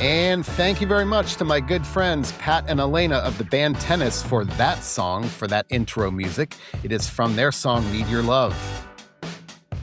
And thank you very much to my good friends Pat and Elena of the band Tennis for that song, for that intro music. It is from their song, Need Your Love.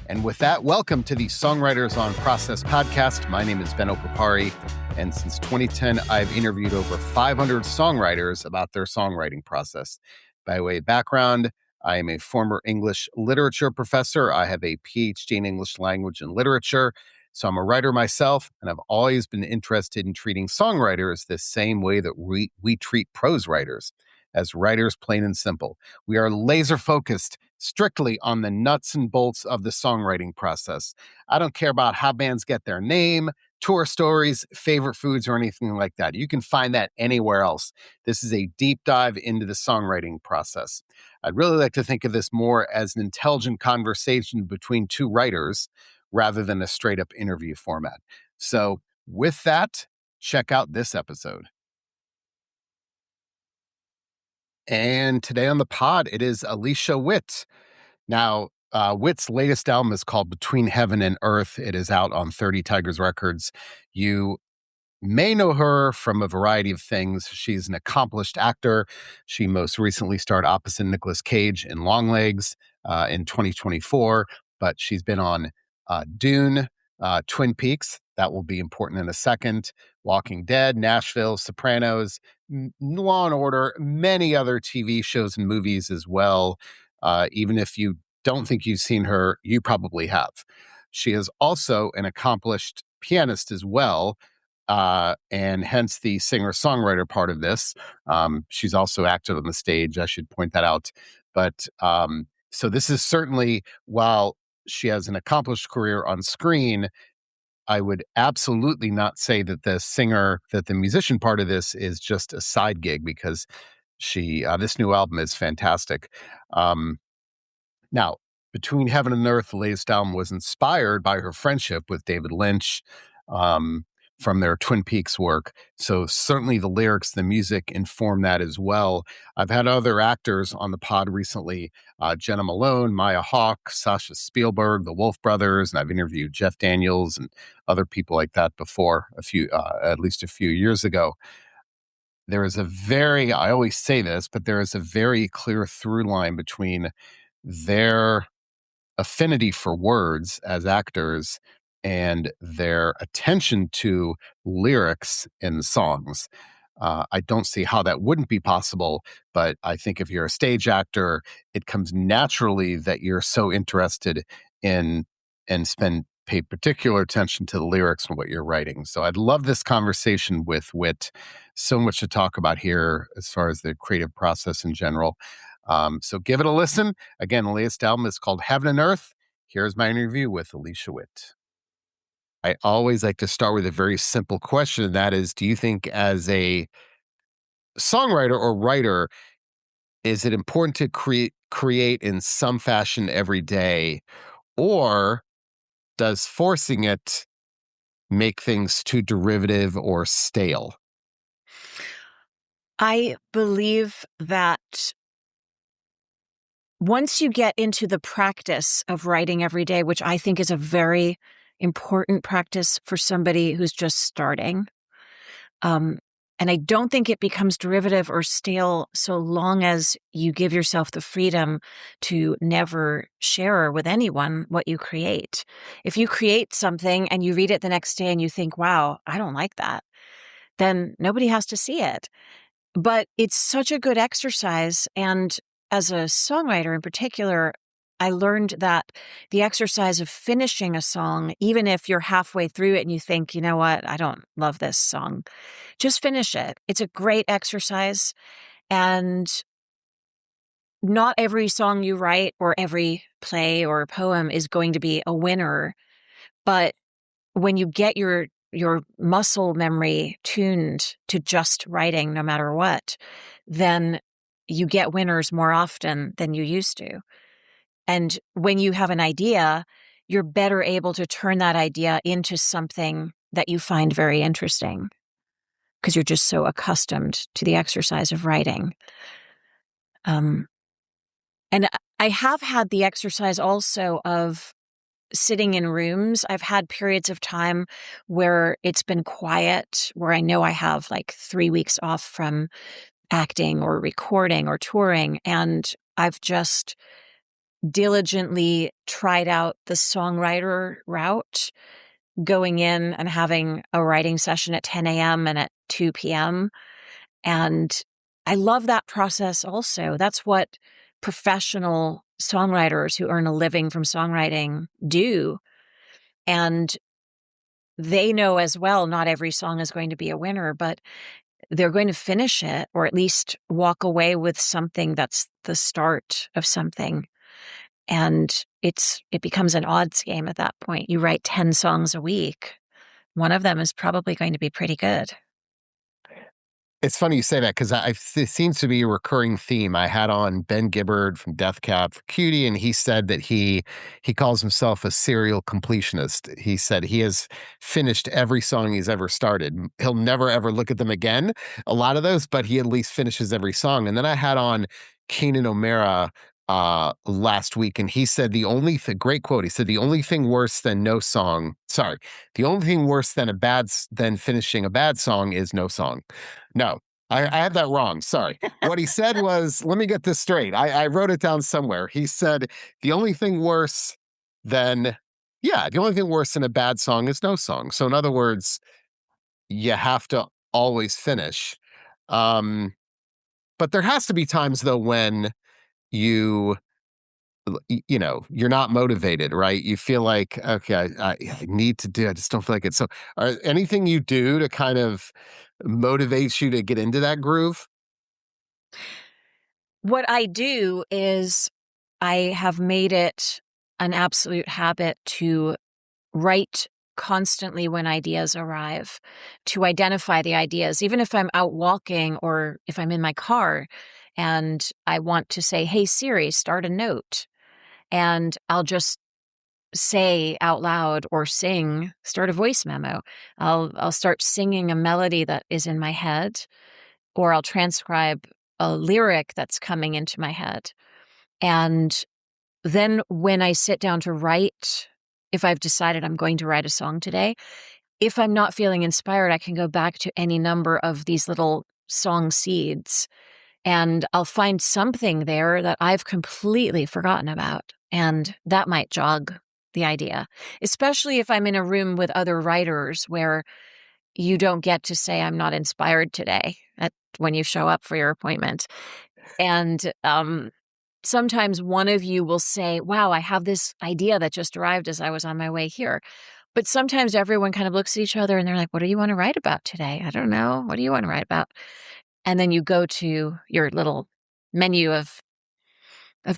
And with that, welcome to the Songwriters on Process podcast. My name is Ben Opapari, and since 2010, I've interviewed over 500 songwriters about their songwriting process. By way of background, I am a former English literature professor. I have a PhD in English language and literature. So I'm a writer myself, and I've always been interested in treating songwriters the same way that we treat prose writers, as writers, plain and simple. We are laser focused strictly on the nuts and bolts of the songwriting process. I don't care about how bands get their name, tour stories, favorite foods, or anything like that. You can find that anywhere else. This is a deep dive into the songwriting process. I'd really like to think of this more as an intelligent conversation between two writers rather than a straight up interview format. So with that, check out this episode. And today on the pod, it is Alicia Witt. Now, Witt's latest album is called Between Heaven and Earth. It is out on 30 Tigers Records. You may know her from a variety of things. She's an accomplished actor. She most recently starred opposite Nicolas Cage in Longlegs in 2024, but she's been on Dune, Twin Peaks, that will be important in a second, Walking Dead, Nashville, Sopranos, Law and Order, many other TV shows and movies as well. Even if you don't think you've seen her, you probably have. She is also an accomplished pianist as well, and hence the singer-songwriter part of this. She's also acted on the stage, I should point that out. But so this is certainly, while she has an accomplished career on screen, I would absolutely not say that the musician part of this is just a side gig, because this new album is fantastic. Now, Between Heaven and Earth, the latest album, was inspired by her friendship with David Lynch from their Twin Peaks work. So certainly the lyrics, the music inform that as well. I've had other actors on the pod recently, Jenna Malone, Maya Hawke, Sasha Spielberg, the Wolf Brothers, and I've interviewed Jeff Daniels and other people like that before, at least a few years ago. There is I always say this, but there is a very clear through line between their affinity for words as actors and their attention to lyrics in songs. I don't see how that wouldn't be possible, but I think if you're a stage actor, it comes naturally that you're so interested in and pay particular attention to the lyrics and what you're writing. So I'd love this conversation with Witt. So much to talk about here as far as the creative process in general. So give it a listen. Again, the latest album is called Heaven and Earth. Here's my interview with Alicia Witt. I always like to start with a very simple question, and that is, do you think as a songwriter or writer, is it important to create in some fashion every day, or does forcing it make things too derivative or stale? I believe that once you get into the practice of writing every day, which I think is a very important practice for somebody who's just starting, and I don't think it becomes derivative or stale so long as you give yourself the freedom to never share with anyone what you create. If you create something and you read it the next day and you think, wow, I don't like that, then nobody has to see it. But it's such a good exercise. And as a songwriter in particular, I learned that the exercise of finishing a song, even if you're halfway through it and you think, you know what, I don't love this song, just finish it. It's a great exercise. And not every song you write or every play or poem is going to be a winner. But when you get your muscle memory tuned to just writing, no matter what, then you get winners more often than you used to. And when you have an idea, you're better able to turn that idea into something that you find very interesting, because you're just so accustomed to the exercise of writing. And I have had the exercise also of sitting in rooms. I've had periods of time where it's been quiet, where I know I have like 3 weeks off from acting or recording or touring. And I've just diligently tried out the songwriter route, going in and having a writing session at 10 a.m. and at 2 p.m. And I love that process also. That's what professional songwriters who earn a living from songwriting do. And they know as well, not every song is going to be a winner, but they're going to finish it or at least walk away with something that's the start of something. And it becomes an odds game at that point. You write 10 songs a week. One of them is probably going to be pretty good. It's funny you say that because it seems to be a recurring theme. I had on Ben Gibbard from Death Cab for Cutie, and he said that he calls himself a serial completionist. He said he has finished every song he's ever started. He'll never ever look at them again, a lot of those, but he at least finishes every song. And then I had on Keenan O'Mara last week, and he said great quote. He said the only thing worse than no song. Sorry, the only thing worse than than finishing a bad song is no song. No, I have that wrong. Sorry. What he said was, let me get this straight. I wrote it down somewhere. He said, the only thing worse than, the only thing worse than a bad song is no song. So, in other words, you have to always finish. Um, but there has to be times, though, when you, you're not motivated, right? You feel like, okay, I need to do, I just don't feel like it. So, anything you do to kind of motivate you to get into that groove? What I do is I have made it an absolute habit to write constantly when ideas arrive, to identify the ideas, even if I'm out walking or if I'm in my car and I want to say, hey, Siri, start a note. And I'll just say out loud or start a voice memo. I'll start singing a melody that is in my head, or I'll transcribe a lyric that's coming into my head. And then when I sit down to write, if I've decided I'm going to write a song today, if I'm not feeling inspired, I can go back to any number of these little song seeds and I'll find something there that I've completely forgotten about. And that might jog the idea, especially if I'm in a room with other writers where you don't get to say, I'm not inspired today when you show up for your appointment. And sometimes one of you will say, wow, I have this idea that just arrived as I was on my way here. But sometimes everyone kind of looks at each other and they're like, what do you want to write about today? I don't know. What do you want to write about? And then you go to your little menu of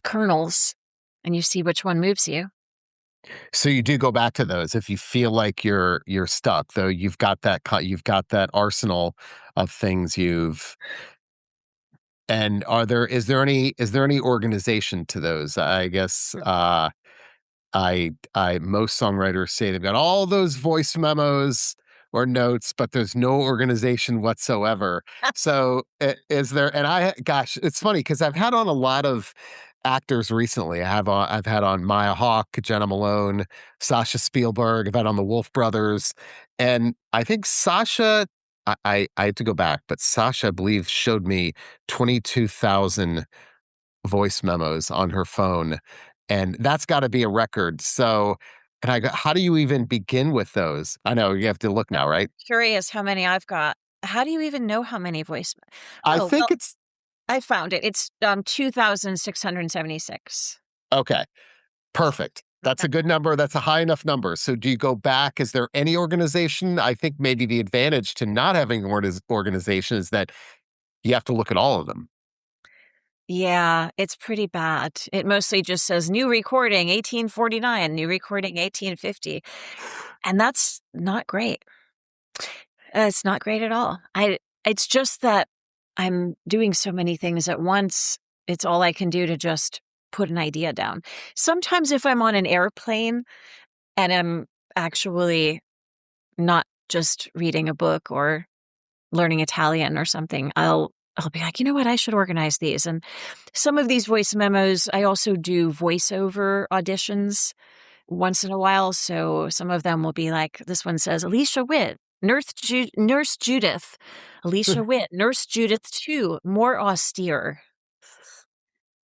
kernels and you see which one moves you. So you do go back to those if you feel like you're stuck, though you've got you've got that arsenal of things you've. And is there any organization to those? I guess I most songwriters say they've got all those voice memos or notes, but there's no organization whatsoever. So is there? And gosh, it's funny because I've had on a lot of actors recently. I've had on Maya Hawke, Jenna Malone, Sasha Spielberg. I've had on the Wolf Brothers, and I think Sasha. I had to go back, but Sasha, I believe, showed me 22,000 voice memos on her phone, and that's got to be a record. So, and I go, how do you even begin with those? I know you have to look now, right? Curious how many I've got. How do you even know how many voice? I Oh, well, think it's I found it. It's 2,676. okay. Perfect. That's Okay. a good number. That's a high enough number. So do you go back? Is there any organization? I think maybe the advantage to not having an organization is that you have to look at all of them. Yeah, it's pretty bad. It mostly just says new recording 1849, new recording 1850. And that's not great. It's not great at all. It's just that I'm doing so many things at once. It's all I can do to just put an idea down. Sometimes if I'm on an airplane and I'm actually not just reading a book or learning Italian or something, I'll be like, you know what, I should organize these. And some of these voice memos, I also do voiceover auditions once in a while. So some of them will be like, this one says, Alicia Witt, Nurse Judith, Alicia Witt, Nurse Judith 2, more austere.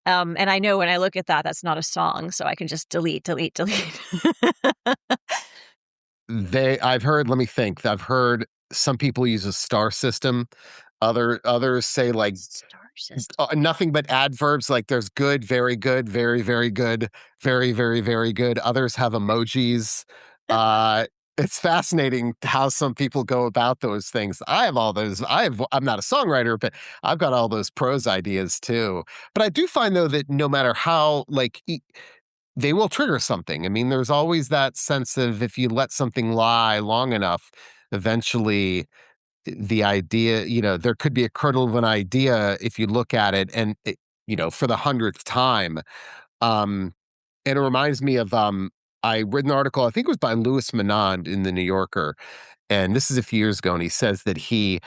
And I know when I look at that, that's not a song, so I can just delete, delete, delete. I've heard, let me think. I've heard some people use a star system. Others say like Star system. nothing but adverbs, like there's good, very good, very, very good, very, very, very good. Others have emojis. Uh, it's fascinating how some people go about those things. I have all those. I'm not a songwriter, but I've got all those prose ideas too. But I do find though that no matter how they will trigger something. I mean, there's always that sense of if you let something lie long enough, eventually the idea, there could be a kernel of an idea if you look at it and, for the hundredth time. Um, and it reminds me of, I read an article, I think it was by Louis Menand in the New Yorker. And this is a few years ago. And he says that he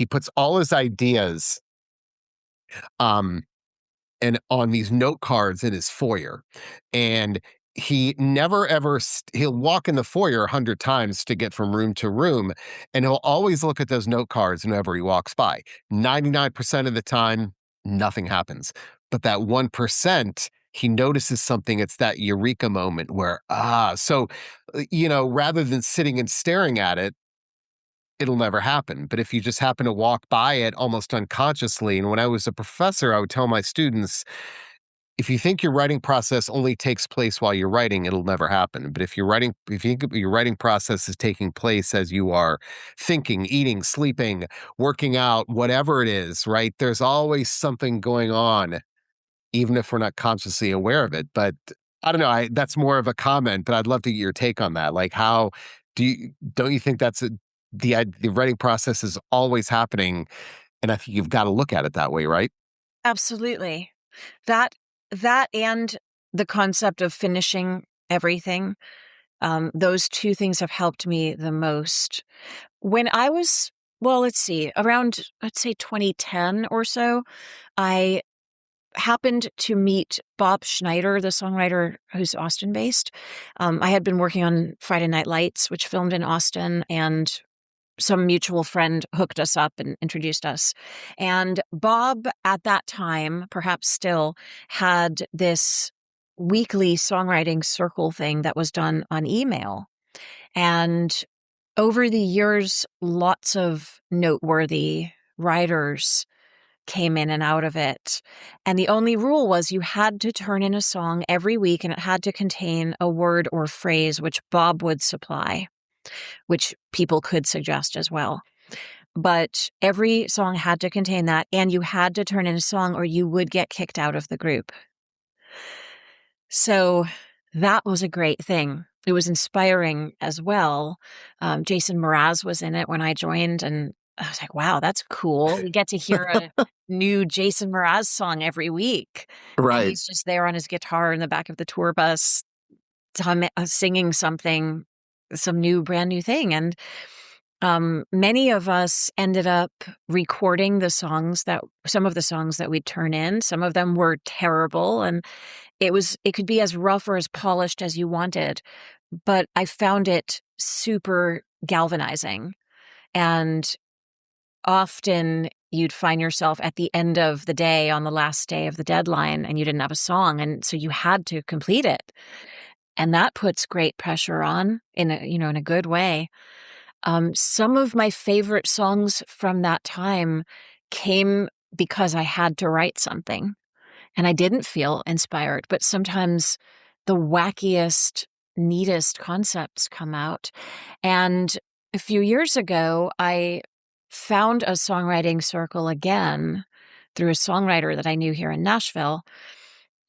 puts all his ideas, um, and on these note cards in his foyer. And he never ever he'll walk in the foyer 100 times to get from room to room, and he'll always look at those note cards whenever he walks by. 99% of the time, nothing happens. But that 1%, he notices something. It's that eureka moment where, rather than sitting and staring at it, it'll never happen. But if you just happen to walk by it almost unconsciously, and when I was a professor, I would tell my students, if you think your writing process only takes place while you're writing, it'll never happen. But if you think your writing process is taking place as you are thinking, eating, sleeping, working out, whatever it is, right? There's always something going on, even if we're not consciously aware of it. But I don't know. That's more of a comment, but I'd love to get your take on that. Like, how don't you think the writing process is always happening, and I think you've got to look at it that way, right? Absolutely. That that and the concept of finishing everything, those two things have helped me the most. When I was, well, let's see, around, let's say 2010 or so, I happened to meet Bob Schneider, the songwriter who's Austin-based. I had been working on Friday Night Lights, which filmed in Austin, and some mutual friend hooked us up and introduced us. And Bob, at that time, perhaps still, had this weekly songwriting circle thing that was done on email. And over the years, lots of noteworthy writers came in and out of it. And the only rule was you had to turn in a song every week, and it had to contain a word or phrase which Bob would supply, which people could suggest as well. But every song had to contain that, and you had to turn in a song or you would get kicked out of the group. So that was a great thing. It was inspiring as well. Jason Mraz was in it when I joined, and I was like, wow, that's cool. We get to hear a new Jason Mraz song every week. And Right. he's just there on his guitar in the back of the tour bus, singing something, some brand new thing. And many of us ended up recording some of the songs that we'd turn in. Some of them were terrible, and it could be as rough or as polished as you wanted, but I found it super galvanizing. And often you'd find yourself at the end of the day, on the last day of the deadline, and you didn't have a song, and so you had to complete it. And that puts great pressure on in a good way. Some of my favorite songs from that time came because I had to write something and I didn't feel inspired, but sometimes the wackiest, neatest concepts come out. And a few years ago, I found a songwriting circle again through a songwriter that I knew here in Nashville.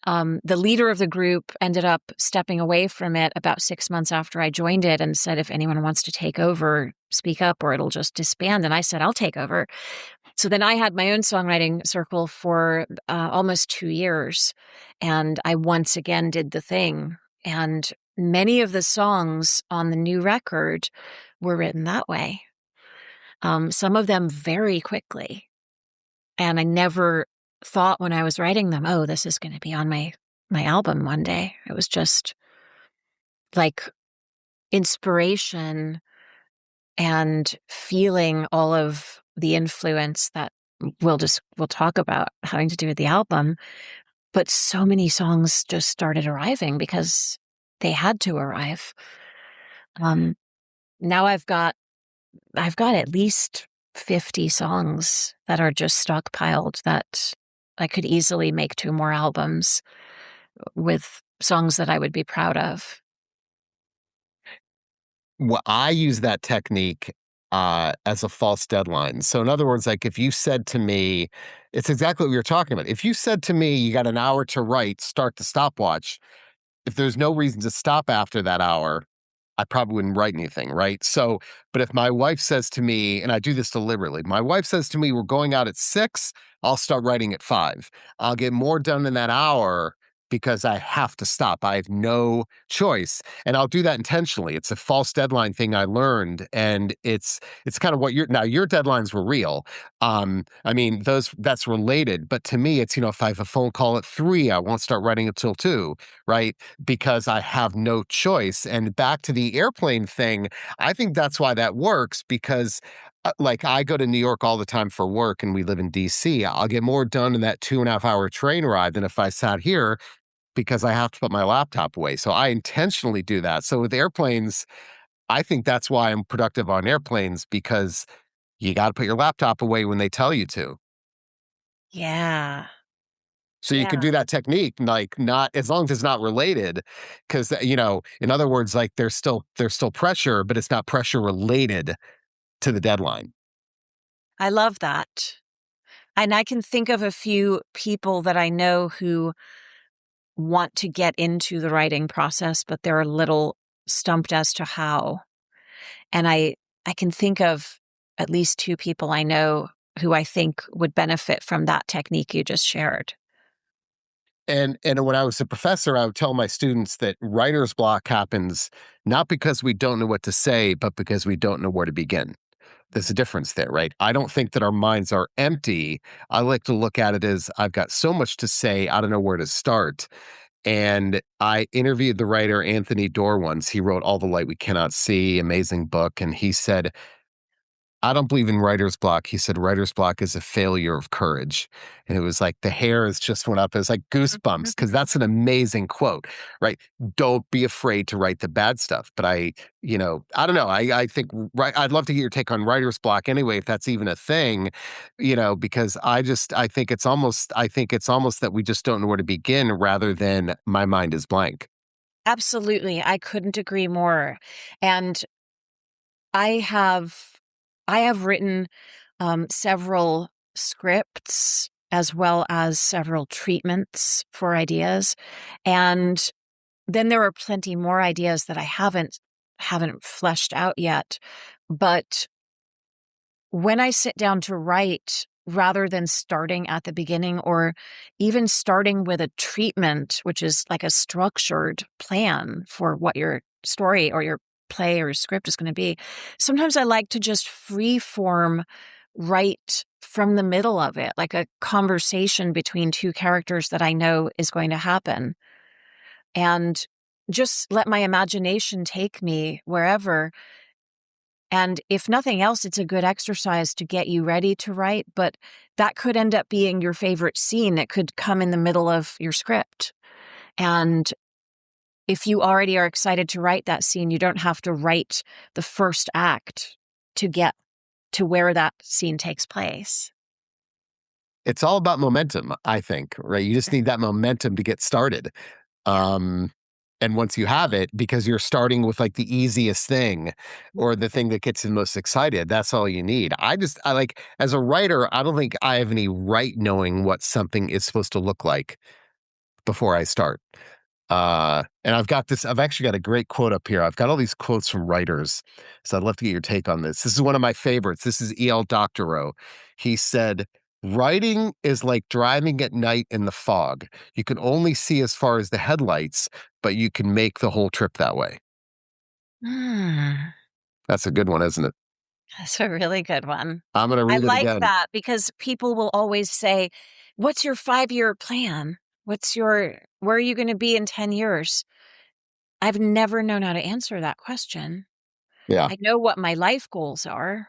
The leader of the group ended up stepping away from it about 6 months after I joined it and said, if anyone wants to take over, speak up or it'll just disband. And I said, I'll take over. So then I had my own songwriting circle for almost 2 years. And I once again did the thing. And many of the songs on the new record were written that way. Some of them very quickly. And I never thought when I was writing them, oh, this is going to be on my album one day. It was just like inspiration and feeling all of the influence that we'll talk about having to do with the album. But so many songs just started arriving because they had to arrive. Um, Now I've got at least 50 songs that are just stockpiled that I could easily make 2 more albums with songs that I would be proud of. Well, I use that technique as a false deadline. So, in other words, like if you said to me, it's exactly what you're talking about. If you said to me, you got an hour to write, start the stopwatch. If there's no reason to stop after that hour, I probably wouldn't write anything, right? So, but if my wife says to me, and I do this deliberately, my wife says to me, we're going out at 6, I'll start writing at 5. I'll get more done in that hour because I have to stop. I have no choice. And I'll do that intentionally. It's a false deadline thing I learned. And it's kind of what your deadlines were real. I mean, that's related. But to me, it's, if I have a phone call at 3, I won't start writing until 2, right? Because I have no choice. And back to the airplane thing, I think that's why that works because like I go to New York all the time for work and we live in DC. I'll get more done in that 2.5 hour train ride than if I sat here because I have to put my laptop away. So I intentionally do that. So with airplanes, I think that's why I'm productive on airplanes because you got to put your laptop away when they tell you to. Yeah. So you can Yeah. do that technique, like not as long as it's not related, because in other words, like there's still pressure, but it's not pressure related to the deadline. I love that. And I can think of a few people that I know who want to get into the writing process, but they're a little stumped as to how. And I can think of at least 2 people I know who I think would benefit from that technique you just shared. And when I was a professor, I would tell my students that writer's block happens not because we don't know what to say, but because we don't know where to begin. There's a difference there, right? I don't think that our minds are empty. I like to look at it as I've got so much to say, I don't know where to start. And I interviewed the writer Anthony Doerr once. He wrote All the Light We Cannot See, amazing book. And he said, I don't believe in writer's block. He said, writer's block is a failure of courage. And it was like the hairs just went up. It was like goosebumps because that's an amazing quote, right? Don't be afraid to write the bad stuff. But I don't know. I think, right. I'd love to get your take on writer's block anyway, if that's even a thing, because I think it's almost that we just don't know where to begin rather than my mind is blank. Absolutely. I couldn't agree more. And I have I have written several scripts as well as several treatments for ideas. And then there are plenty more ideas that I haven't fleshed out yet. But when I sit down to write, rather than starting at the beginning or even starting with a treatment, which is like a structured plan for what your story or your play or script is going to be, sometimes I like to just free form write from the middle of it, like a conversation between 2 characters that I know is going to happen. And just let my imagination take me wherever. And if nothing else, it's a good exercise to get you ready to write, but that could end up being your favorite scene. It could come in the middle of your script. And if you already are excited to write that scene, you don't have to write the first act to get to where that scene takes place. It's all about momentum, I think, right? You just need that momentum to get started. Yeah. Um, and once you have it, because you're starting with like the easiest thing or the thing that gets you the most excited, that's all you need. I like, as a writer, I don't think I have any right knowing what something is supposed to look like before I start. And I've actually got a great quote up here. I've got all these quotes from writers. So I'd love to get your take on this. This is one of my favorites. This is E.L. Doctorow. He said, writing is like driving at night in the fog. You can only see as far as the headlights, but you can make the whole trip that way. Mm, That's a good one, isn't it? that's a really good one. I'm going to I read it like again. that because people will always say, "What's your 5-year plan? Where are you going to be in 10 years?" I've never known how to answer that question. Yeah. I know what my life goals are,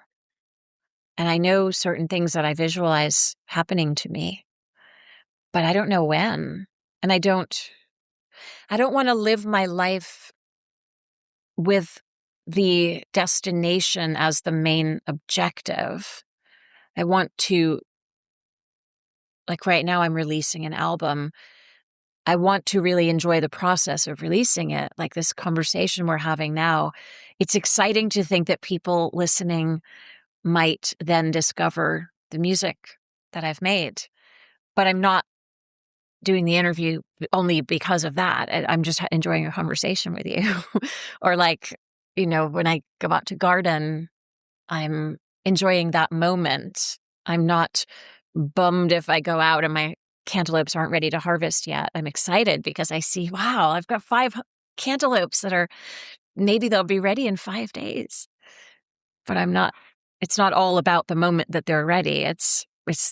and I know certain things that I visualize happening to me, but I don't know when. And I don't wanna live my life with the destination as the main objective. I want to, like, right now I'm releasing an album. I want to really enjoy the process of releasing it, like this conversation we're having now. It's exciting to think that people listening might then discover the music that I've made, but I'm not doing the interview only because of that. I'm just enjoying a conversation with you. Or like, when I go out to garden, I'm enjoying that moment. I'm not bummed if I go out and my cantaloupes aren't ready to harvest yet. I'm excited because I see, wow, I've got cantaloupes that are, maybe they'll be ready in 5 days. But it's not all about the moment that they're ready. It's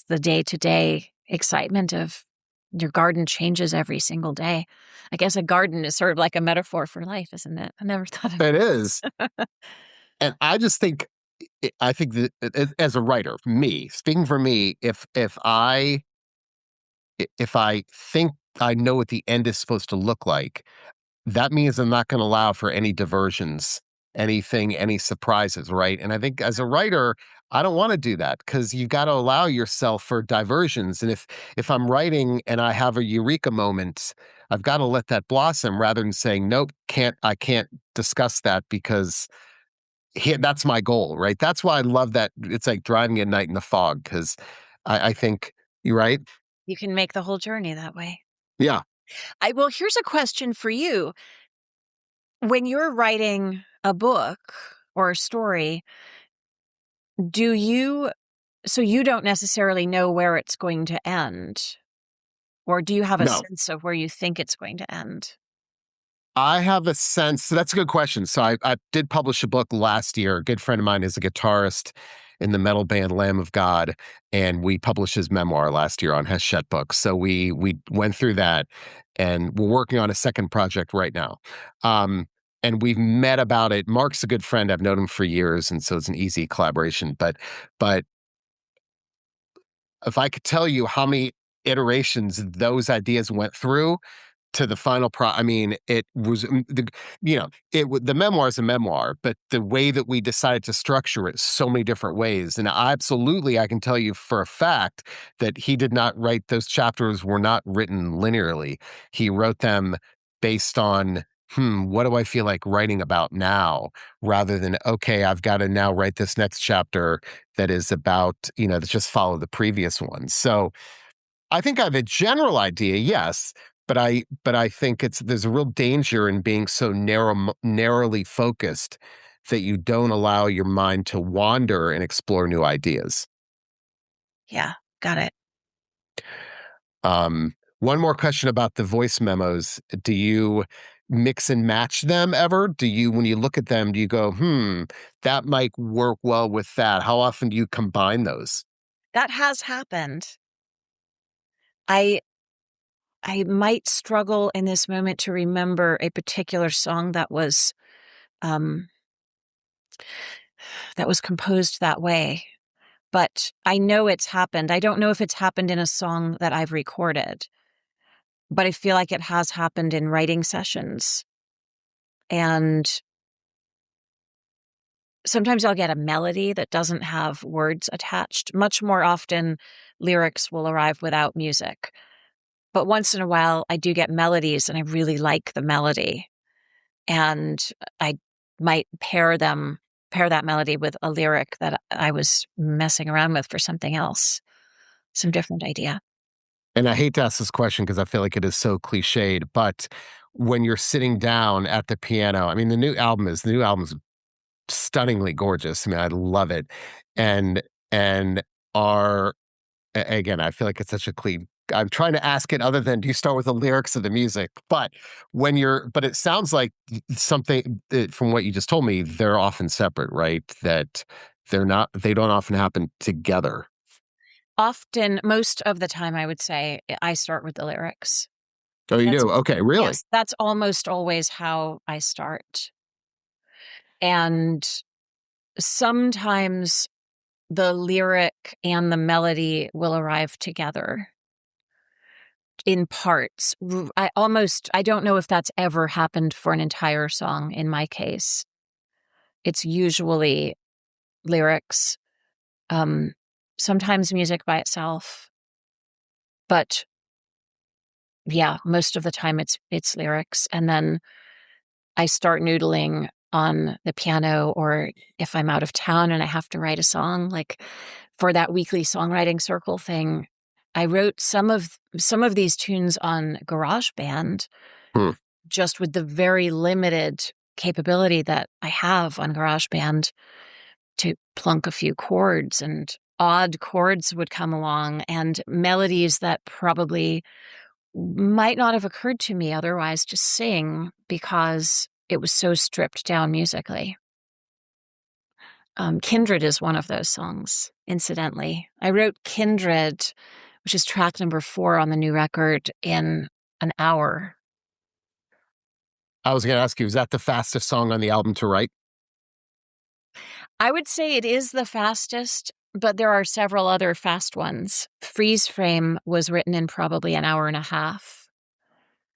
the day-to-day excitement of your garden changes every single day. I guess a garden is sort of like a metaphor for life, isn't it? I never thought of It is. And I just think I think that as a writer, me, speaking for me, if I think I know what the end is supposed to look like, that means I'm not gonna allow for any diversions, any surprises, right? And I think as a writer, I don't wanna do that because you gotta allow yourself for diversions, and if I'm writing and I have a eureka moment, I've gotta let that blossom rather than saying, "Nope, I can't discuss that because that's my goal," right? That's why I love that it's like driving at night in the fog because I think you're right? you can make the whole journey that way. Yeah. Well, here's a question for you. When you're writing a book or a story, do you so you don't necessarily know where it's going to end, or do you have a No. sense of where you think it's going to end? I have a sense so that's a good question. So I did publish a book last year. A good friend of mine is a guitarist in the metal band Lamb of God, and we published his memoir last year on Hachette Books. So we went through that, and we're working on a second project right now. Um, and we've met about it. Mark's a good friend. I've known him for years, and so it's an easy collaboration. But if I could tell you how many iterations those ideas went through, to the final I mean, it was the memoir is a memoir, but the way that we decided to structure it so many different ways. And absolutely, I can tell you for a fact that he did not write those chapters were not written linearly. He wrote them based on, what do I feel like writing about now? Rather than, okay, I've got to now write this next chapter that is about, that just follow the previous one. So I think I have a general idea, yes, but I think there's a real danger in being so narrowly focused that you don't allow your mind to wander and explore new ideas. Yeah, got it. One more question about the voice memos. Do you mix and match them ever? When you look at them, do you go, that might work well with that? How often do you combine those? That has happened. I I might struggle in this moment to remember a particular song um, that was composed that way, but I know it's happened. I don't know if it's happened in a song that I've recorded, but I feel like it has happened in writing sessions. And sometimes I'll get a melody that doesn't have words attached. Much more often, lyrics will arrive without music. But once in a while, I do get melodies and I really like the melody. And I might pair that melody with a lyric that I was messing around with for something else, some different idea. And I hate to ask this question because I feel like it is so cliched, but when you're sitting down at the piano, I mean, the new album is stunningly gorgeous. I mean, I love it. And and are again, I feel like it's such a clean. I'm trying to ask it other than do you start with the lyrics of the music? But it sounds like something from what you just told me, they're often separate, right? That they don't often happen together. Often, most of the time, I would say I start with the lyrics. Oh, you That's do? Okay, really? yes, that's almost always how I start. And sometimes the lyric and the melody will arrive together in parts. I don't know if that's ever happened for an entire song in my case. It's usually lyrics, um, sometimes music by itself, but yeah, most of the time it's lyrics. And then I start noodling on the piano, or if I'm out of town and I have to write a song, like for that weekly songwriting circle thing, I wrote some of these tunes on GarageBand Hmm. just with the very limited capability that I have on GarageBand to plunk a few chords, and odd chords would come along and melodies that probably might not have occurred to me otherwise to sing because it was so stripped down musically. Kindred is one of those songs, incidentally. I wrote Kindred, which is track number 4 on the new record, in an hour. I was going to ask you, is that the fastest song on the album to write? I would say it is the fastest, but there are several other fast ones. Freeze Frame was written in probably an hour and a half.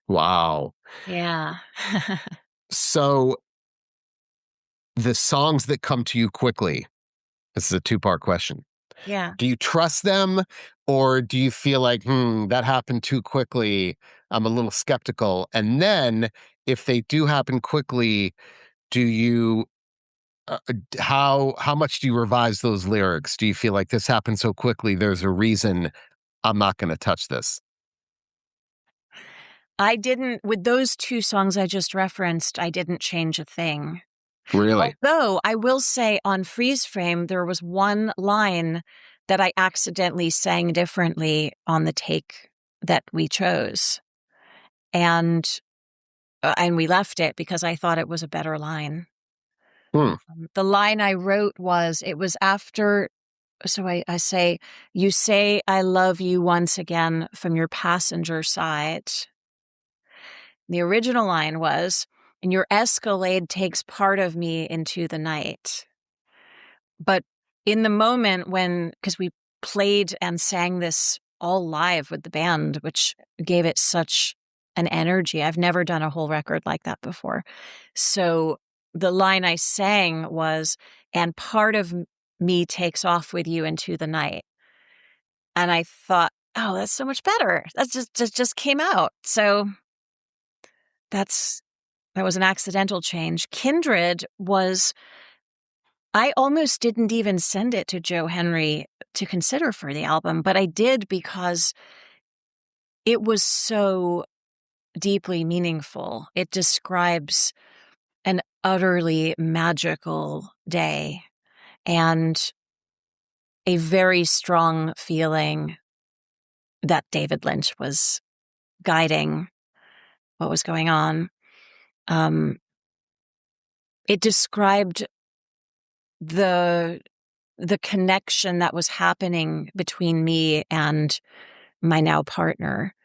Wow. Yeah. So the songs that come to you quickly, this is a two-part question. Yeah. Do you trust them, or do you feel like, that happened too quickly? I'm a little skeptical. And then if they do happen quickly, do you how much do you revise those lyrics? Do you feel like this happened so quickly, there's a reason I'm not going to touch this? I didn't, with those 2 songs I just referenced, I didn't change a thing. Really? Although I will say on Freeze Frame, there was one line that I accidentally sang differently on the take that we chose. And we left it because I thought it was a better line. Hmm. The line I wrote was, it was after, so I say, "You say I love you once again from your passenger side." The original line was, "And your Escalade takes part of me into the night." But in the moment when, because we played and sang this all live with the band, which gave it such an energy. I've never done a whole record like that before. So the line I sang was, "And part of me takes off with you into the night." And I thought, oh, that's so much better. That just came out. So that's that was an accidental change. Kindred was, I almost didn't even send it to Joe Henry to consider for the album, but I did because it was so deeply meaningful. It describes an utterly magical day and a very strong feeling that David Lynch was guiding what was going on. Um, it described the the connection that was happening between me and my now partner,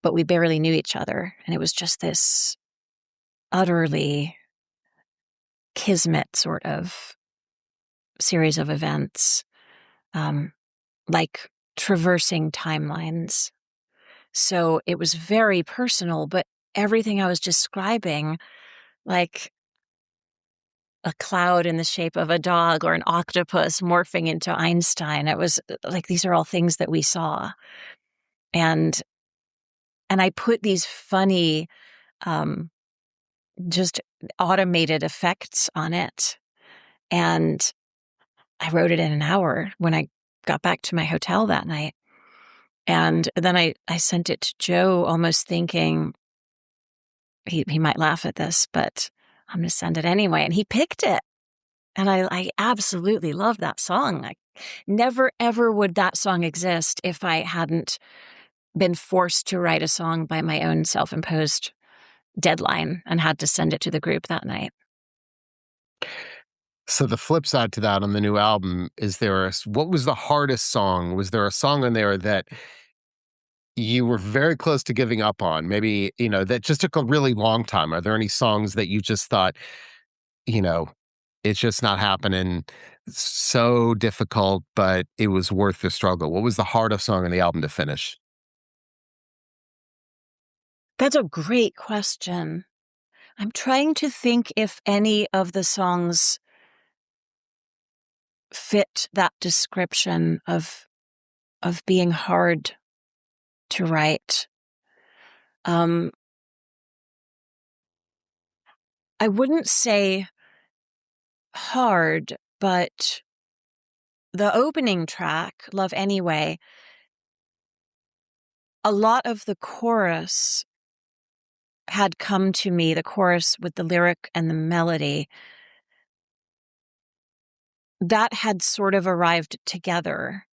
but we barely knew each other. And it was just this utterly kismet sort of series of events, um, like traversing timelines. So it was very personal, but everything I was describing, like a cloud in the shape of a dog or an octopus morphing into Einstein, it was like, these are all things that we saw. And I put these funny, um, just automated effects on it. And I wrote it in an hour when I got back to my hotel that night. And then I sent it to Joe, almost thinking he might laugh at this, but I'm going to send it anyway. And he picked it. And I absolutely love that song. Like, never, ever would that song exist if I hadn't been forced to write a song by my own self-imposed deadline and had to send it to the group that night. So the flip side to that on the new album, is there what was the hardest song? Was there a song on there that you were very close to giving up on? Maybe, that just took a really long time. Are there any songs that you just thought, you know, it's just not happening, so difficult, but it was worth the struggle? What was the hardest song on the album to finish? That's a great question. I'm trying to think if any of the songs fit that description of being hard to write. Um, I wouldn't say hard, but the opening track, Love Anyway, a lot of the chorus had come to me, the chorus with the lyric and the melody, that had sort of arrived together.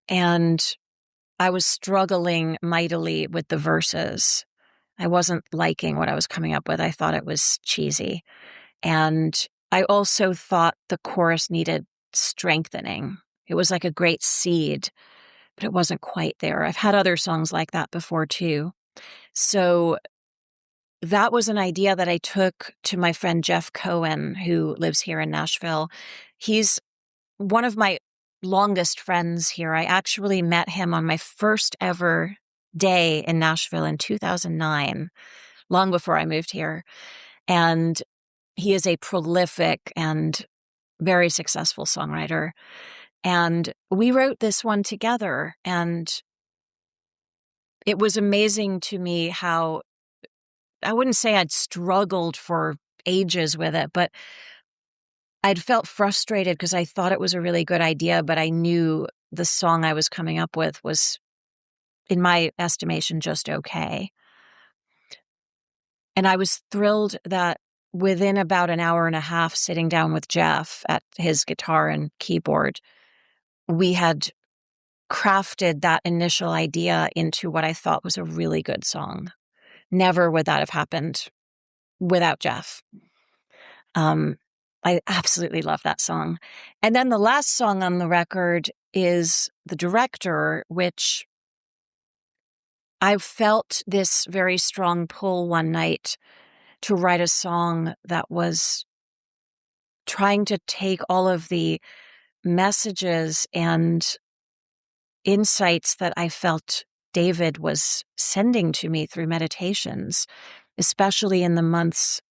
And I was struggling mightily with the verses. I wasn't liking what I was coming up with. I thought it was cheesy. And I also thought the chorus needed strengthening. It was like a great seed, but it wasn't quite there. I've had other songs like that before too. So that was an idea that I took to my friend Jeff Cohen, who lives here in Nashville. He's one of my longest friends here. I actually met him on my first ever day in Nashville in 2009, long before I moved here. And he is a prolific and very successful songwriter. And we wrote this one together. And it was amazing to me how, I wouldn't say I'd struggled for ages with it, but I'd felt frustrated because I thought it was a really good idea, but I knew the song I was coming up with was, in my estimation, just okay. And I was thrilled that within about an hour and a half sitting down with Jeff at his guitar and keyboard, we had crafted that initial idea into what I thought was a really good song. Never would that have happened without Jeff. I absolutely love that song. And then the last song on the record is The Director, which I felt this very strong pull one night to write a song that was trying to take all of the messages and insights that I felt David was sending to me through meditations, especially in the months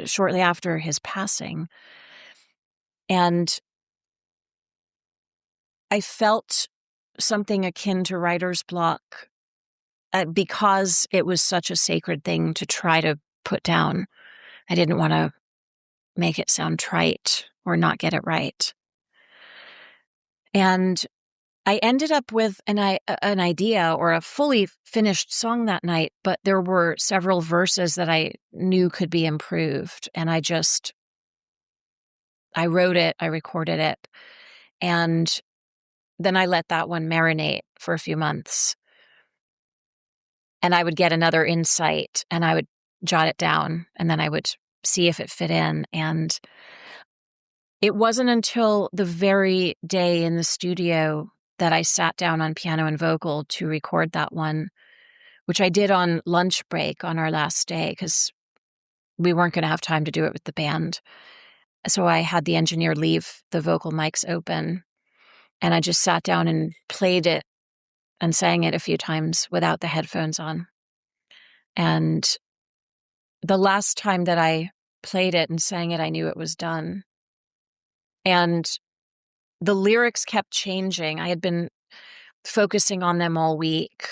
shortly after his passing. And I felt something akin to writer's block because it was such a sacred thing to try to put down. I didn't want to make it sound trite or not get it right. And I ended up with an idea or a fully finished song that night, but there were several verses that I knew could be improved. And I wrote it, I recorded it, and then I let that one marinate for a few months. And I would get another insight and I would jot it down and then I would see if it fit in. And it wasn't until the very day in the studio that I sat down on piano and vocal to record that one, which I did on lunch break on our last day because we weren't going to have time to do it with the band. So I had the engineer leave the vocal mics open and I just sat down and played it and sang it a few times without the headphones on. And the last time that I played it and sang it, I knew it was done. And the lyrics kept changing. I had been focusing on them all week,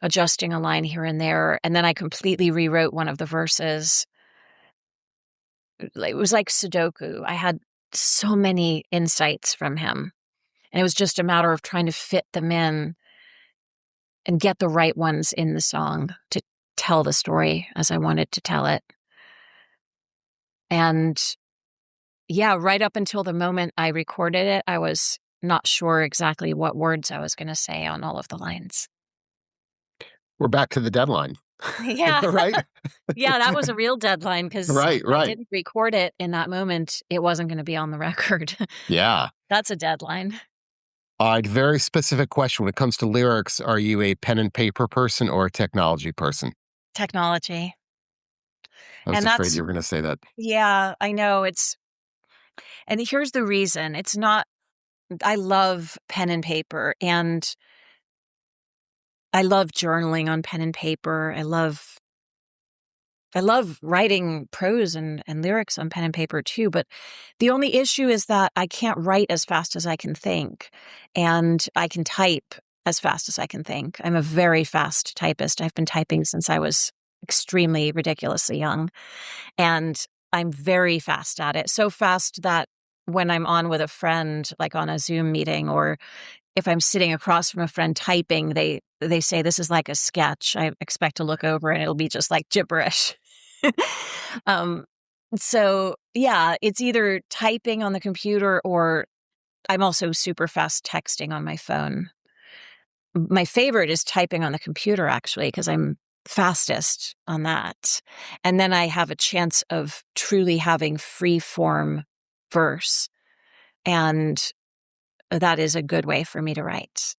adjusting a line here and there. And then I completely rewrote one of the verses. It was like Sudoku. I had so many insights from him. And it was just a matter of trying to fit them in and get the right ones in the song to tell the story as I wanted to tell it. And yeah, right up until the moment I recorded it, I was not sure exactly what words I was going to say on all of the lines. We're back to the deadline. Yeah. Right? Yeah, that was a real deadline because Right, I right. didn't record it in that moment. It wasn't going to be on the record. Yeah. That's a deadline. All right, very specific question. When it comes to lyrics, are you a pen and paper person or a technology person? Technology. I was And afraid that's you were going to say that. yeah, I know and here's the reason. It's not I love pen and paper, and I love journaling on pen and paper. I love writing prose and lyrics on pen and paper too, but the only issue is that I can't write as fast as I can think, and I can type as fast as I can think. I'm a very fast typist. I've been typing since I was extremely ridiculously young, and I'm very fast at it. So fast that when I'm on with a friend, like on a Zoom meeting, or if I'm sitting across from a friend typing, they say this is like a sketch. I expect to look over and it'll be just like gibberish. um, so yeah, it's either typing on the computer or I'm also super fast texting on my phone. My favorite is typing on the computer actually because I'm fastest on that. And then I have a chance of truly having free form verse, and that is a good way for me to write.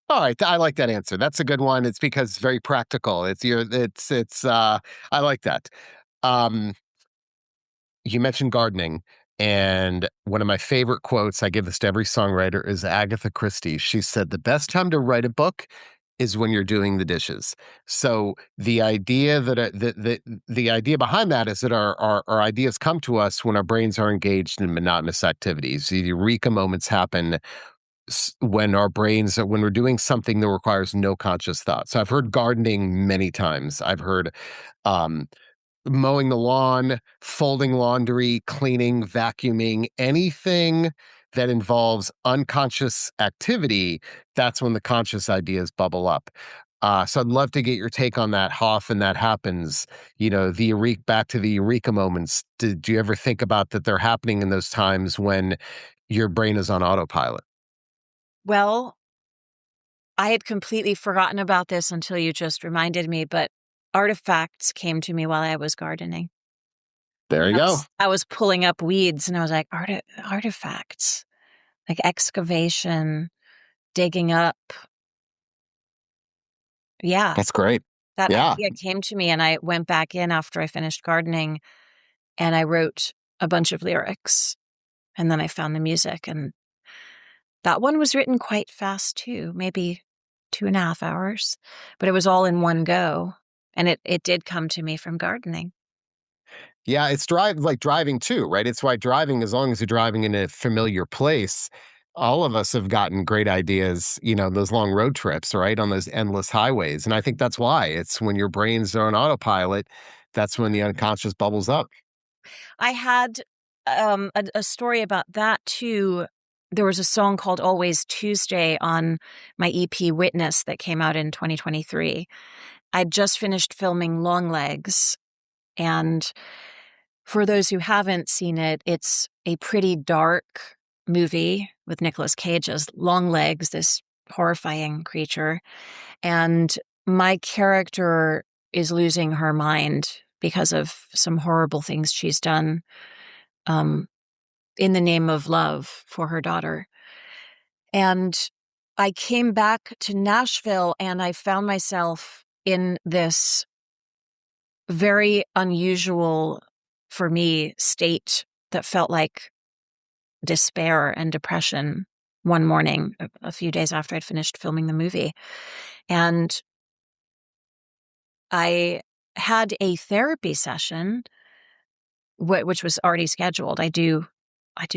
All right, I like that answer. That's a good one. It's because it's very practical. I like that. Um, you mentioned gardening, and one of my favorite quotes, I give this to every songwriter, is Agatha Christie. She said, "The best time to write a book is when you're doing the dishes." So the idea the idea behind that is that our ideas come to us when our brains are engaged in monotonous activities. The eureka moments happen when our brains when we're doing something that requires no conscious thought. So I've heard gardening many times. I've heard um, mowing the lawn, folding laundry, cleaning, vacuuming, anything that involves unconscious activity. That's when the conscious ideas bubble up. So I'd love to get your take on that. How often that happens? The eureka, back to the eureka moments. Did you ever think about that they're happening in those times when your brain is on autopilot? Well, I had completely forgotten about this until you just reminded me, but artifacts came to me while I was gardening. There you go. I was pulling up weeds and I was like, artifacts, like excavation, digging up. Yeah, That's great. that Yeah. idea came to me and I went back in after I finished gardening and I wrote a bunch of lyrics and then I found the music. And that one was written quite fast too, maybe 2.5 hours, but it was all in one go. And it did come to me from gardening. Yeah, it's like driving too, right? It's why driving, as long as you're driving in a familiar place, all of us have gotten great ideas, those long road trips, right? On those endless highways. And I think that's why it's when your brains are on autopilot, that's when the unconscious bubbles up. I had a story about that too. There was a song called Always Tuesday on my EP Witness that came out in 2023. I'd just finished filming Long Legs. And for those who haven't seen it, it's a pretty dark movie with Nicolas Cage as Long Legs, this horrifying creature. And my character is losing her mind because of some horrible things she's done um, in the name of love for her daughter. And I came back to Nashville and I found myself in this very unusual for me state that felt like despair and depression one morning, a few days after I'd finished filming the movie. And I had a therapy session, which was already scheduled. I do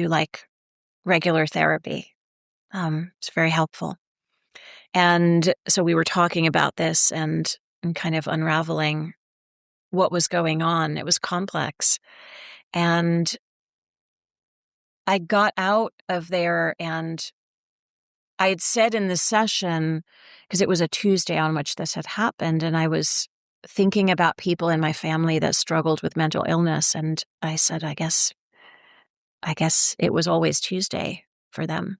like regular therapy. It's very helpful. And so we were talking about this and kind of unraveling what was going on. It was complex. And I got out of there and I had said in the session, because it was a Tuesday on which this had happened, and I was thinking about people in my family that struggled with mental illness. And I said, I guess it was always Tuesday for them.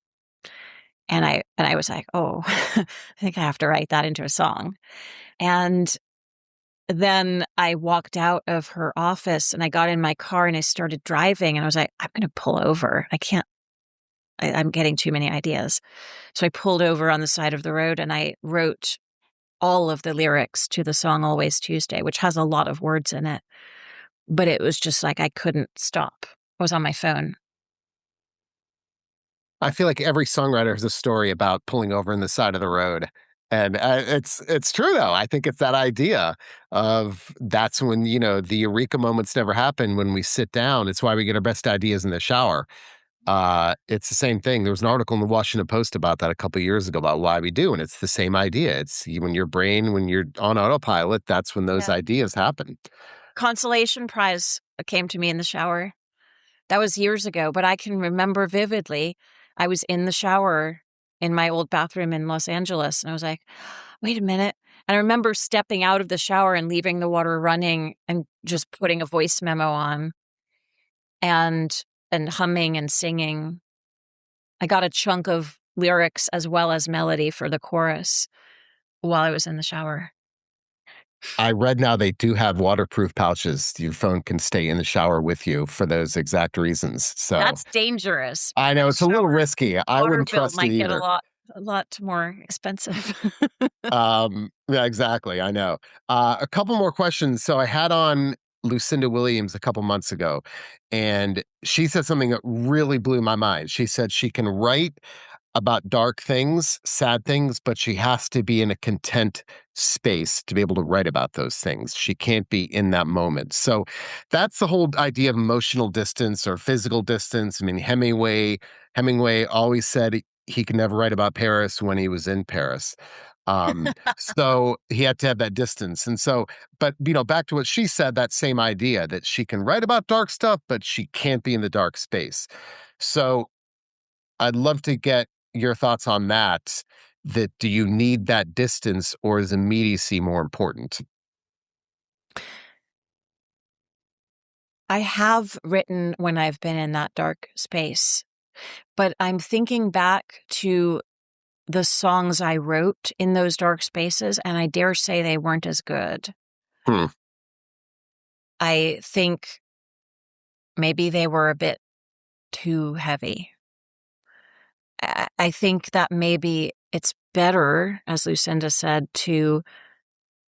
And I was like, oh, I think I have to write that into a song. And then I walked out of her office and I got in my car and I started driving and I was like, I'm going to pull over. I'm getting too many ideas. So I pulled over on the side of the road and I wrote all of the lyrics to the song Always Tuesday, which has a lot of words in it. But it was just like I couldn't stop. I was on my phone. I feel like every songwriter has a story about pulling over in the side of the road. And it's true though. I think it's that idea of that's when, the eureka moments never happen when we sit down. It's why we get our best ideas in the shower. It's the same thing. There was an article in the Washington Post about that a couple of years ago about why we do, and it's the same idea. When your brain, when you're on autopilot, that's when those Yeah. ideas happen. Consolation prize came to me in the shower. That was years ago, but I can remember vividly. I was in the shower in my old bathroom in Los Angeles, and I was like, wait a minute. And I remember stepping out of the shower and leaving the water running and just putting a voice memo on and humming and singing. I got a chunk of lyrics as well as melody for the chorus while I was in the shower. I read now they do have waterproof pouches. Your phone can stay in the shower with you for those exact reasons. So That's dangerous. I know The it's a little shower risky. I water wouldn't bill trust it might get either. a lot more expensive. Yeah, exactly. I know. A couple more questions. So I had on Lucinda Williams a couple months ago, and she said something that really blew my mind. She said she can write about dark things, sad things, but she has to be in a content space to be able to write about those things. She can't be in that moment. So that's the whole idea of emotional distance or physical distance. I mean, Hemingway always said he could never write about Paris when he was in Paris. So he had to have that distance. And so, but back to what she said, that same idea that she can write about dark stuff, but she can't be in the dark space. So I'd love to get your thoughts on that. That do you need that distance or is immediacy more important? I have written when I've been in that dark space, but I'm thinking back to the songs I wrote in those dark spaces, and I dare say they weren't as good. Hmm. I think maybe they were a bit too heavy. I think that maybe it's better, as Lucinda said, to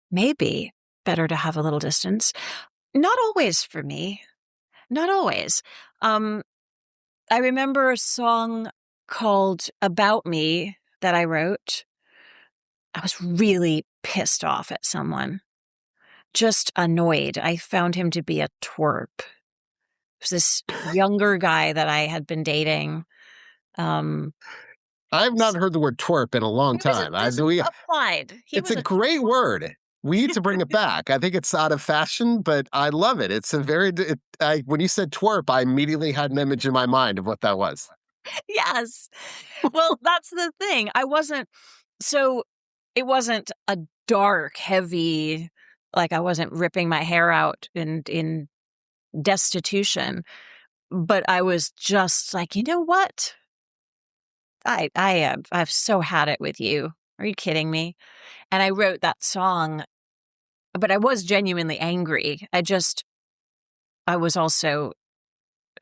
maybe better to have a little distance. Not always for me. Not always. Um, I remember a song called About Me that I wrote. I was really pissed off at someone, just annoyed. I found him to be a twerp. It was this younger guy that I had been dating. Um, I've not heard the word twerp in a long he was time. just applied. He It's was a a great word. We need to bring it back. I think it's out of fashion, but I love it. It's a when you said twerp, I immediately had an image in my mind of what that was. yes. Well, that's the thing. So it wasn't a dark, heavy, like I wasn't ripping my hair out in destitution, but I was just like, you know what? I've so had it with you. Are you kidding me? And I wrote that song, but I was genuinely angry. I was also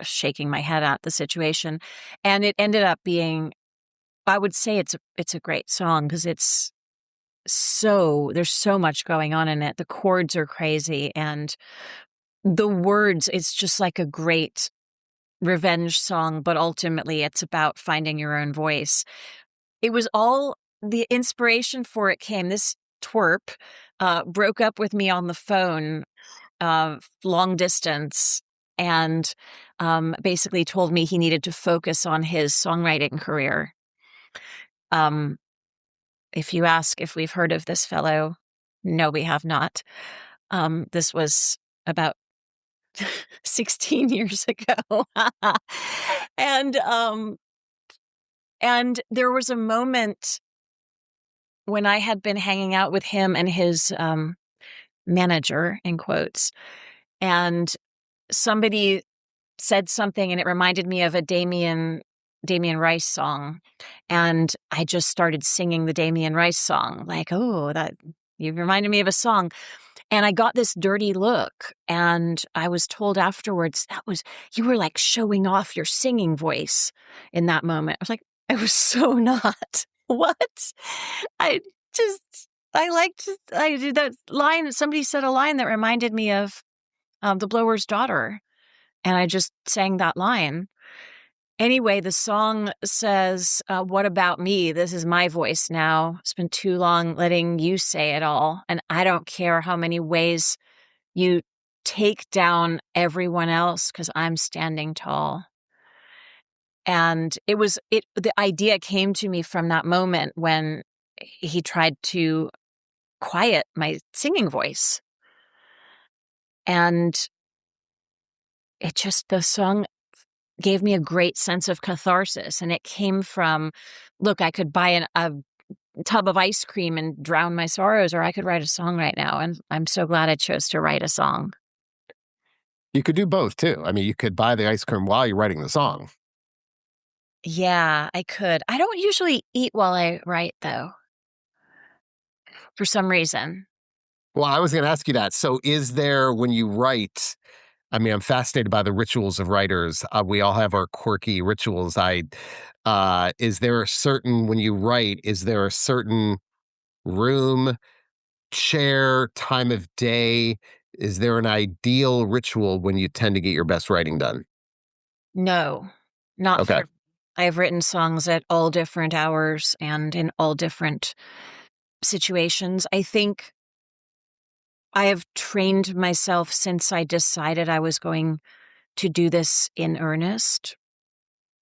shaking my head at the situation, and it ended up being, I would say it's a great song because there's so much going on in it. The chords are crazy and the words, it's just like a great revenge song, but ultimately it's about finding your own voice. It was all the inspiration for it came. This twerp broke up with me on the phone, long distance, and basically told me he needed to focus on his songwriting career. Um, if you ask if we've heard of this fellow, no, we have not. This was about 16 years ago. and and there was a moment when I had been hanging out with him and his manager in quotes, and somebody said something and it reminded me of a Damien Rice song, and I just started singing the Damien Rice song, like, oh, that you reminded me of a song. And I got this dirty look, and I was told afterwards, you were like showing off your singing voice in that moment. I was like, I was so not. What? I just, I did that line. Somebody said a line that reminded me of The Blower's Daughter. And I just sang that line. Anyway, the song says, what about me? This is my voice now. It's been too long letting you say it all. And I don't care how many ways you take down everyone else because I'm standing tall. And the idea came to me from that moment when he tried to quiet my singing voice. And the song gave me a great sense of catharsis. And it came from, look, I could buy a tub of ice cream and drown my sorrows, or I could write a song right now. And I'm so glad I chose to write a song. You could do both too. I mean, you could buy the ice cream while you're writing the song. Yeah, I could. I don't usually eat while I write, though, for some reason. Well, I was going to ask you that. So, is there, when you write, I mean, I'm fascinated by the rituals of writers. We all have our quirky rituals. Is there a certain, when you write, is there a certain room, chair, time of day? Is there an ideal ritual when you tend to get your best writing done? No, not Okay. for. I've written songs at all different hours and in all different situations. I think I have trained myself since I decided I was going to do this in earnest,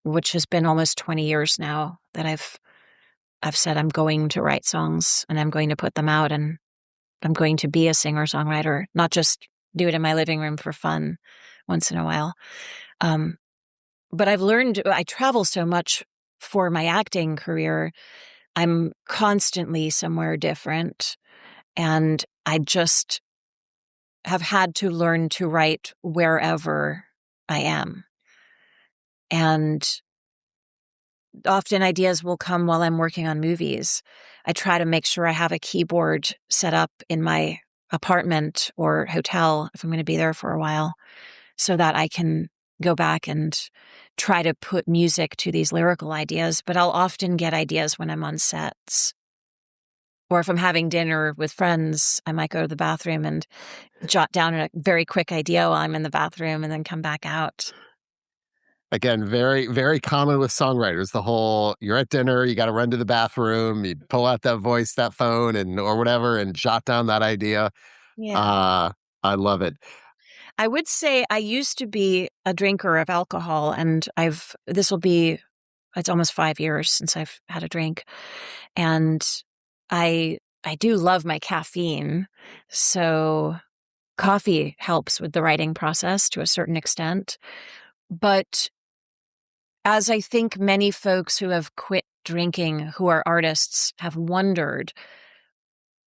which has been almost 20 years now that I've said I'm going to write songs and I'm going to put them out and I'm going to be a singer-songwriter, not just do it in my living room for fun once in a while. Um, but I've learned, I travel so much for my acting career. I'm constantly somewhere different. And I just have had to learn to write wherever I am. And often ideas will come while I'm working on movies. I try to make sure I have a keyboard set up in my apartment or hotel if I'm going to be there for a while so that I can go back and try to put music to these lyrical ideas. But I'll often get ideas when I'm on sets. Or if I'm having dinner with friends, I might go to the bathroom and jot down a very quick idea while I'm in the bathroom and then come back out. Again, very, very common with songwriters. The whole, you're at dinner, you got to run to the bathroom, you pull out that voice, that phone, and or whatever, and jot down that idea. Yeah. Uh, I love it. I would say I used to be a drinker of alcohol, and it's almost 5 years since I've had a drink. And I do love my caffeine. So coffee helps with the writing process to a certain extent. But as I think many folks who have quit drinking, who are artists, have wondered,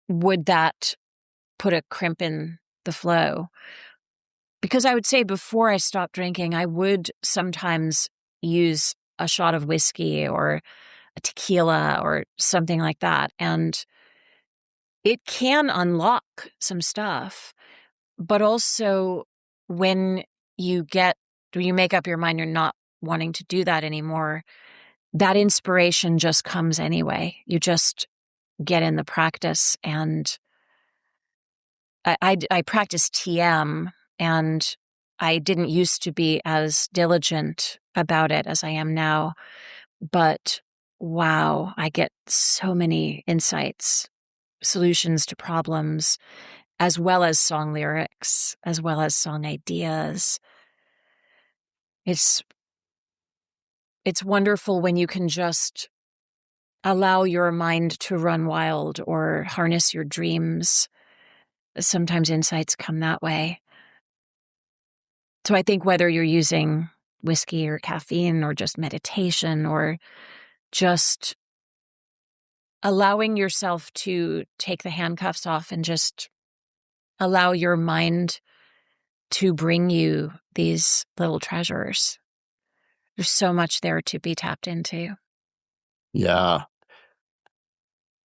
would that put a crimp in the flow? Because I would say before I stopped drinking, I would sometimes use a shot of whiskey or a tequila or something like that. And it can unlock some stuff. But also, when you make up your mind you're not wanting to do that anymore, that inspiration just comes anyway. You just get in the practice. And I practice TM, and I didn't used to be as diligent about it as I am now. But wow, I get so many insights, solutions to problems, as well as song lyrics, as well as song ideas. It's it's wonderful when you can just allow your mind to run wild or harness your dreams. Sometimes insights come that way. So I think whether you're using whiskey or caffeine or just meditation or just allowing yourself to take the handcuffs off and just allow your mind to bring you these little treasures. There's so much there to be tapped into. Yeah.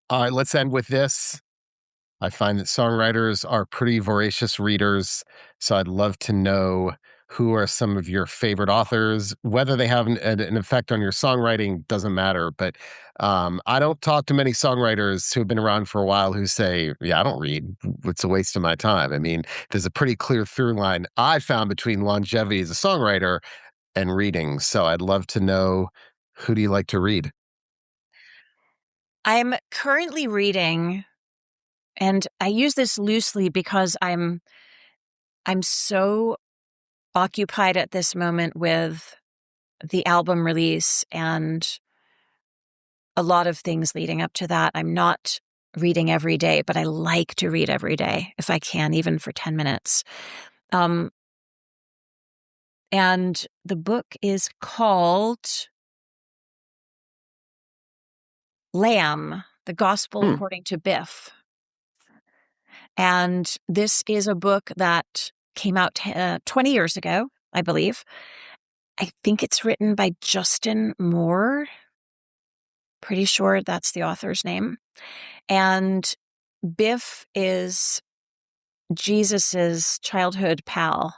All right, let's end with this. I find that songwriters are pretty voracious readers, so I'd love to know who are some of your favorite authors. Whether they have an effect on your songwriting doesn't matter, but I don't talk to many songwriters who have been around for a while who say, "Yeah, I don't read. It's a waste of my time." I mean, there's a pretty clear through line I found between longevity as a songwriter and reading. So I'd love to know, who do you like to read? I'm currently reading, and I use this loosely because I'm so occupied at this moment with the album release and a lot of things leading up to that. I'm not reading every day, but I like to read every day if I can, even for 10 minutes. Um, and the book is called Lamb, The Gospel Hmm. According to Biff. And this is a book that came out 20 years ago, I believe. I think it's written by Justin Moore. Pretty sure that's the author's name. And Biff is Jesus's childhood pal.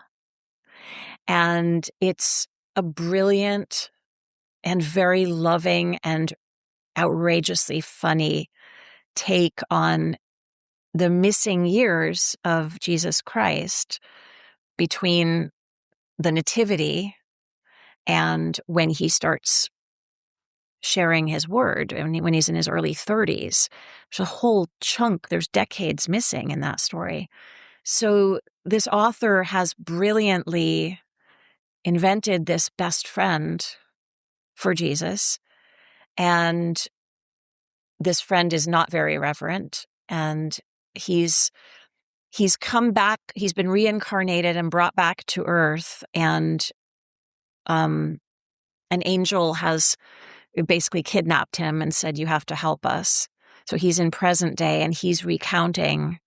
And it's a brilliant and very loving and outrageously funny take on the missing years of Jesus Christ between the Nativity and when he starts sharing his word, when he's in his early 30s. There's a whole chunk, there's decades missing in that story. So this author has brilliantly invented this best friend for Jesus. And this friend is not very reverent. And he's come back, he's been reincarnated and brought back to earth. And an angel has basically kidnapped him and said, "You have to help us." So he's in present day and he's recounting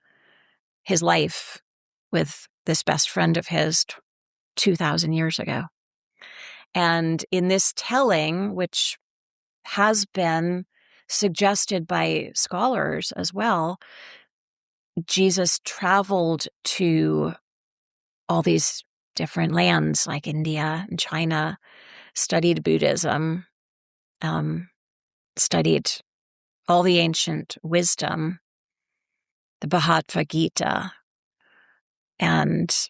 his life with this best friend of his 2,000 years ago. And in this telling, which has been suggested by scholars as well, Jesus traveled to all these different lands like India and China, studied Buddhism, um, studied all the ancient wisdom, the Bhagavad Gita, and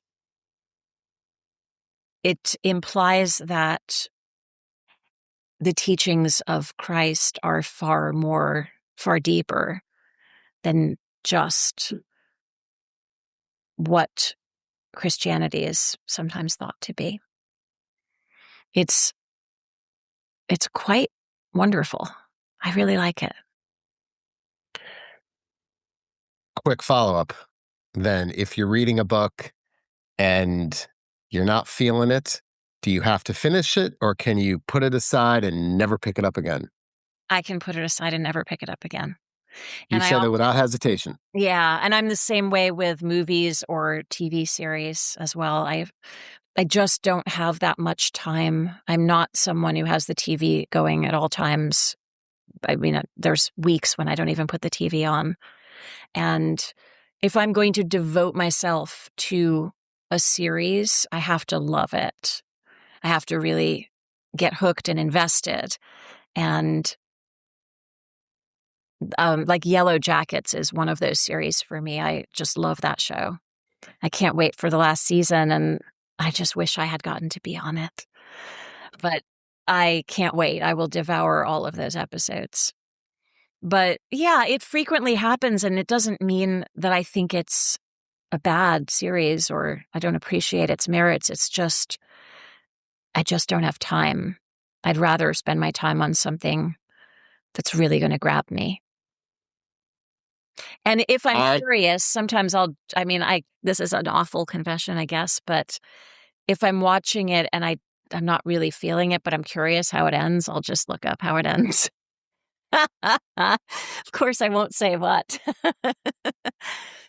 it implies that the teachings of Christ are far deeper than just what Christianity is sometimes thought to be. It's quite wonderful. I really like it. Quick follow up. Then, if you're reading a book and you're not feeling it, do you have to finish it or can you put it aside and never pick it up again? I can put it aside and never pick it up again. You And I said that also, without hesitation. yeah, and I'm the same way with movies or TV series as well. I just don't have that much time. I'm not someone who has the TV going at all times. I mean, there's weeks when I don't even put the TV on. And if I'm going to devote myself to a series, I have to love it. I have to really get hooked and invested. And like Yellow Jackets is one of those series for me. I just love that show. I can't wait for the last season, and I just wish I had gotten to be on it. But I can't wait. I will devour all of those episodes. But yeah, it frequently happens, and it doesn't mean that I think it's a bad series or I don't appreciate its merits. It's just, I just don't have time. I'd rather spend my time on something that's really going to grab me. And if I'm I curious, sometimes this is an awful confession, I guess, but if I'm watching it and I'm not really feeling it, but I'm curious how it ends, I'll just look up how it ends. Of course, I won't say what.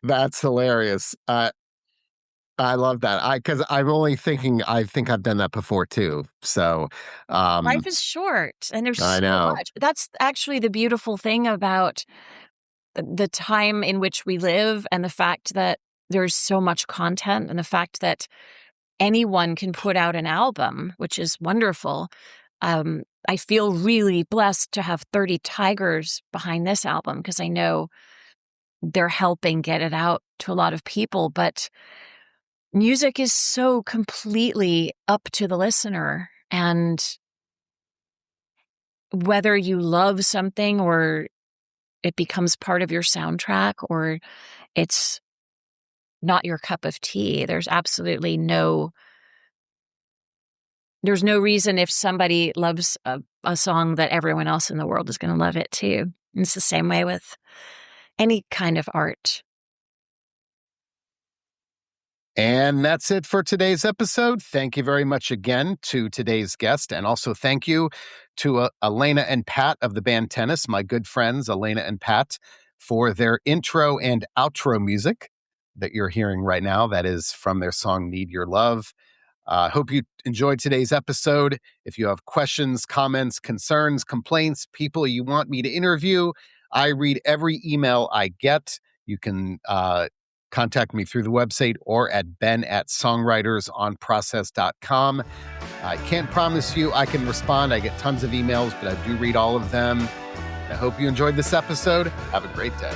That's hilarious. I love that. Because I'm only thinking, I think I've done that before too. So, Life um, is short and there's I so know. much. That's actually the beautiful thing about the time in which we live and the fact that there's so much content and the fact that anyone can put out an album, which is wonderful. I feel really blessed to have 30 Tigers behind this album because I know they're helping get it out to a lot of people. But music is so completely up to the listener. And whether you love something or it becomes part of your soundtrack or it's not your cup of tea, there's no reason if somebody loves a song that everyone else in the world is going to love it too. And it's the same way with any kind of art. And that's it for today's episode. Thank you very much again to today's guest. And also thank you to Elena and Pat of the band Tennis, my good friends, Elena and Pat, for their intro and outro music that you're hearing right now. That is from their song Need Your Love. Hope you enjoyed today's episode. If you have questions, comments, concerns, complaints, people you want me to interview, I read every email I get. You can contact me through the website or at ben@songwritersonprocess.com. I can't promise you I can respond. I get tons of emails, but I do read all of them. I hope you enjoyed this episode. Have a great day.